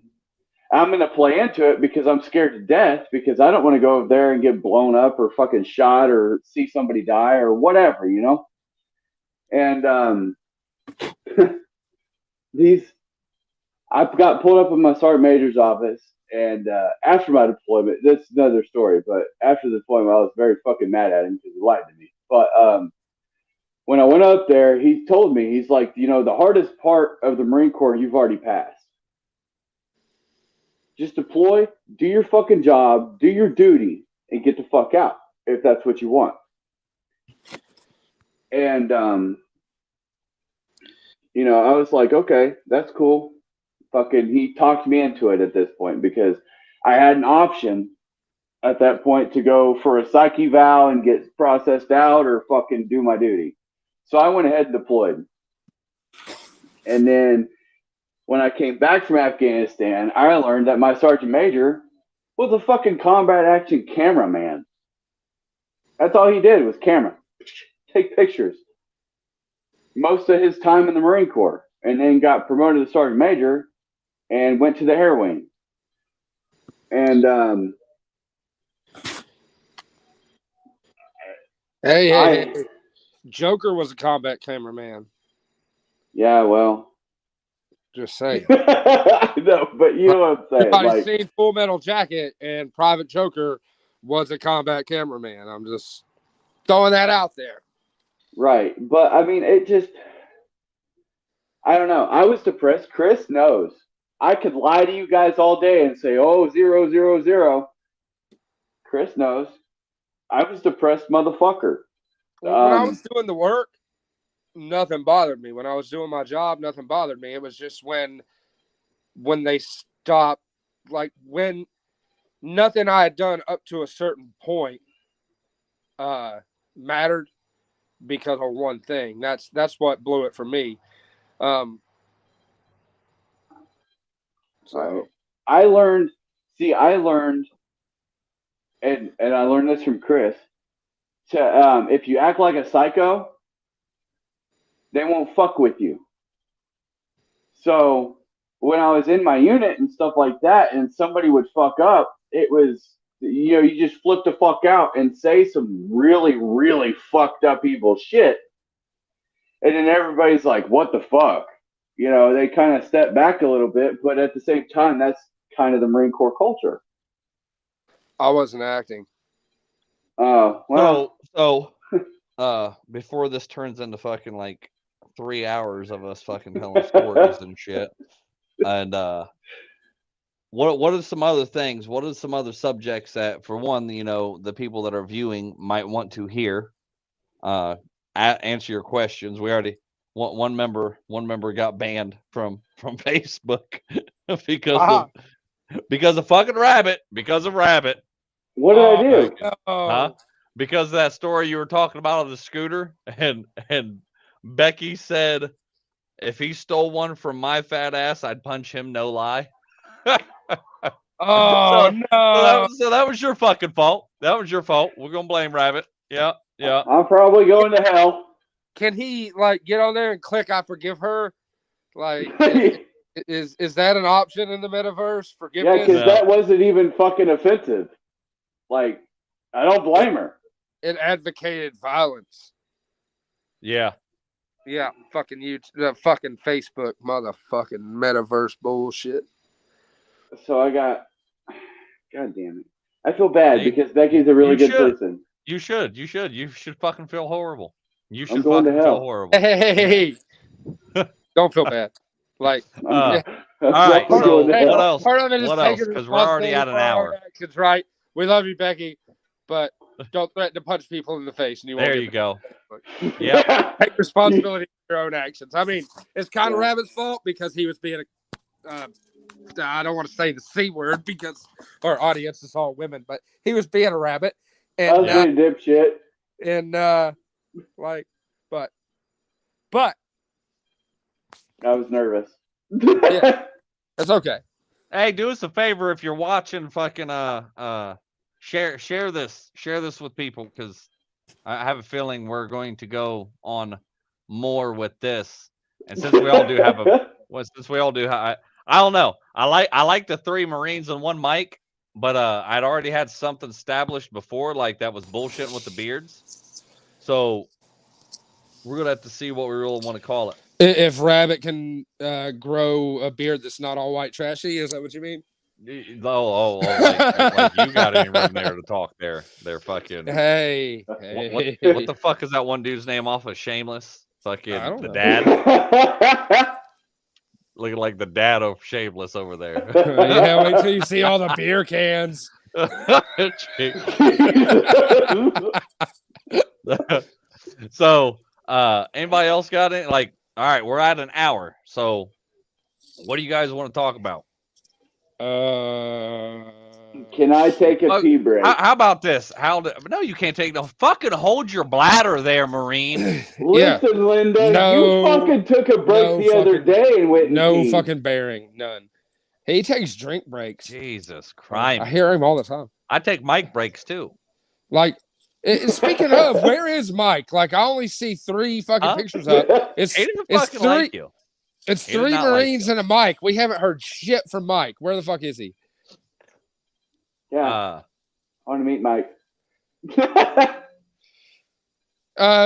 I'm going to play into it because I'm scared to death because I don't want to go over there and get blown up or fucking shot or see somebody die or whatever, And I got pulled up in my sergeant major's office, and after my deployment, this is another story, but after the deployment, I was very fucking mad at him because he lied to me. But when I went up there, he told me, he's like, the hardest part of the Marine Corps you've already passed. Just deploy, do your fucking job, do your duty, and get the fuck out if that's what you want. And, I was like, okay, that's cool. Fucking, he talked me into it at this point because I had an option at that point to go for a psych eval and get processed out or fucking do my duty. So I went ahead and deployed. And then when I came back from Afghanistan, I learned that my sergeant major was a fucking combat action cameraman. That's all he did was camera. Take pictures. Most of his time in the Marine Corps. And then got promoted to sergeant major and went to the air wing. And hey. Joker was a combat cameraman. Yeah, well, just saying. No, but you know what I'm saying. Everybody's seen Full Metal Jacket, and Private Joker was a combat cameraman. I'm just throwing that out there. Right, but I mean, it just, I don't know. I was depressed. Chris knows. I could lie to you guys all day and say, 0, 0, 0. Chris knows. I was depressed motherfucker. When I was doing the work, nothing bothered me. When I was doing my job, nothing bothered me. It was just when they stopped, like when nothing I had done up to a certain point mattered because of one thing. That's what blew it for me. So I learned, and I learned this from Chris, to if you act like a psycho, they won't fuck with you. So when I was in my unit and stuff like that, and somebody would fuck up, it was, you just flip the fuck out and say some really, really fucked up evil shit. And then everybody's like, what the fuck? They kind of step back a little bit, but at the same time, that's kind of the Marine Corps culture. I wasn't acting. Well. So, before this turns into fucking like 3 hours of us fucking telling stories and shit, and what are some other things? What are some other subjects that, for one, the people that are viewing might want to hear? Answer your questions. We already one member got banned from Facebook because of fucking Rabbit. Because of Rabbit. What did I do? Huh? Because of that story you were talking about on the scooter, and Becky said, if he stole one from my fat ass, I'd punch him, no lie. Oh, no. So that was your fucking fault. That was your fault. We're gonna blame Rabbit. Yeah. I'm probably going to hell. Can he get on there and click I forgive her? Is that an option in the metaverse? Forgiveness? Yeah, because that wasn't even fucking offensive. I don't blame her. It advocated violence. Yeah. Yeah, fucking fucking Facebook motherfucking metaverse bullshit. So I got, God damn it. I feel bad because Becky's a really good person. You should fucking feel horrible. You should going fucking to hell. feel horrible. Hey. Don't feel bad. All right. So what else? Part of it is what else? Because we're already at an hour. Actions, right? We love you, Becky, but don't threaten to punch people in the face. And there you go. Yeah. Take responsibility for your own actions. I mean, it's kind of Rabbit's fault because he was being I don't want to say the C word because our audience is all women, but he was being a rabbit. And, I was being dipshit. And but I was nervous. Yeah, that's okay. Hey, do us a favor if you're watching. Fucking share this with people, because I have a feeling we're going to go on more with this. And since we all do have I don't know. I like the 3 Marines and 1 Mike, but I'd already had something established before, like that was bullshitting with the beards. So we're gonna have to see what we really want to call it. If Rabbit can grow a beard that's not all white trashy, is that what you mean? Like you got any room there to talk there? They're fucking. Hey. What the fuck is that one dude's name off of Shameless? Fucking the dad. Looking like the dad of Shameless over there. Yeah, wait till you see all the beer cans. So, anybody else got it? All right, we're at an hour. So, what do you guys want to talk about? Can I take a pee break? How about this? No, you can't take no fucking hold your bladder there, Marine. Listen, Linda, you fucking took a break the other day and went. No fucking bearing, none. He takes drink breaks. Jesus Christ! I hear him all the time. I take mic breaks too. Speaking of, where is Mike? I only see 3 fucking pictures up. It's 3. Like you. It's 3 Marines and a Mike. We haven't heard shit from Mike. Where the fuck is he? Yeah, I want to meet Mike.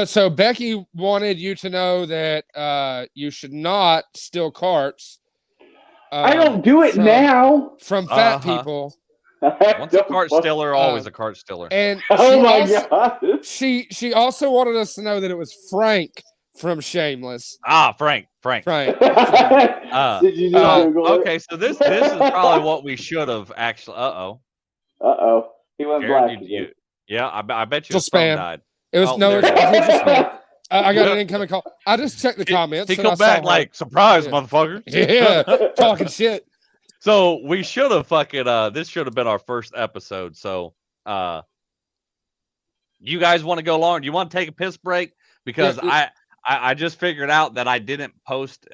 So Becky wanted you to know that you should not steal carts. I don't do it now. From fat people. Once a cart stealer, always a cart stealer. And God. She also wanted us to know that it was Frank from Shameless. Frank. Did you okay, so this is probably what we should have actually. He went black. Yeah, I bet you spam died. It was spam. I got an incoming call. I just checked the comments. He come back like, surprise, motherfucker. Yeah, talking shit. So we should have fucking this should have been our first episode. So you guys want to go long? Do you want to take a piss break? Because I just figured out that I didn't post.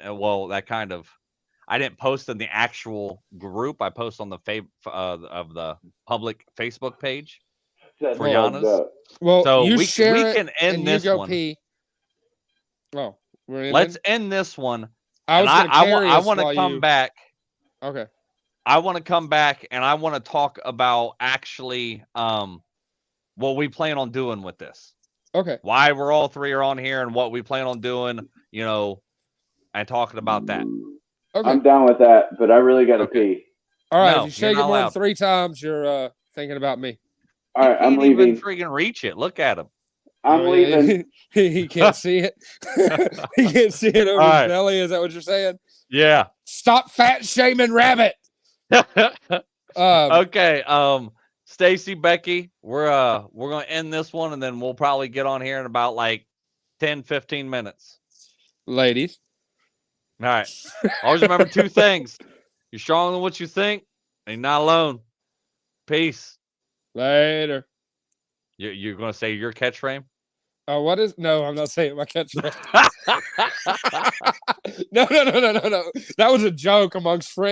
I didn't post in the actual group. I post on the of the public Facebook page for Giannis. Well, so we share can end this one. Pee. Oh, let's end this one. I want to come back. Okay. I want to come back and I want to talk about actually what we plan on doing with this. Okay. Why we're all three are on here and what we plan on doing, you know, and talking about that. Okay. I'm down with that, but I really got to Okay. pee. All right. No, if you shake you're it not more than allowed. 3 times, you're thinking about me. All right, He I'm can't even leaving. freaking reach it. Look at him. I'm Oh, yeah. leaving. He can't see it. He can't see it over All his right. belly. Is that what you're saying? Yeah. Stop fat shaming Rabbit. Okay. Stacy, Becky, we're gonna end this one and then we'll probably get on here in about like 10, 15 minutes. Ladies. All right. Always remember 2 things. You're stronger than what you think, and you're not alone. Peace. Later. You're gonna say your catchphrase? Oh, what is? No, I'm not saying my catchphrase. No. That was a joke amongst friends.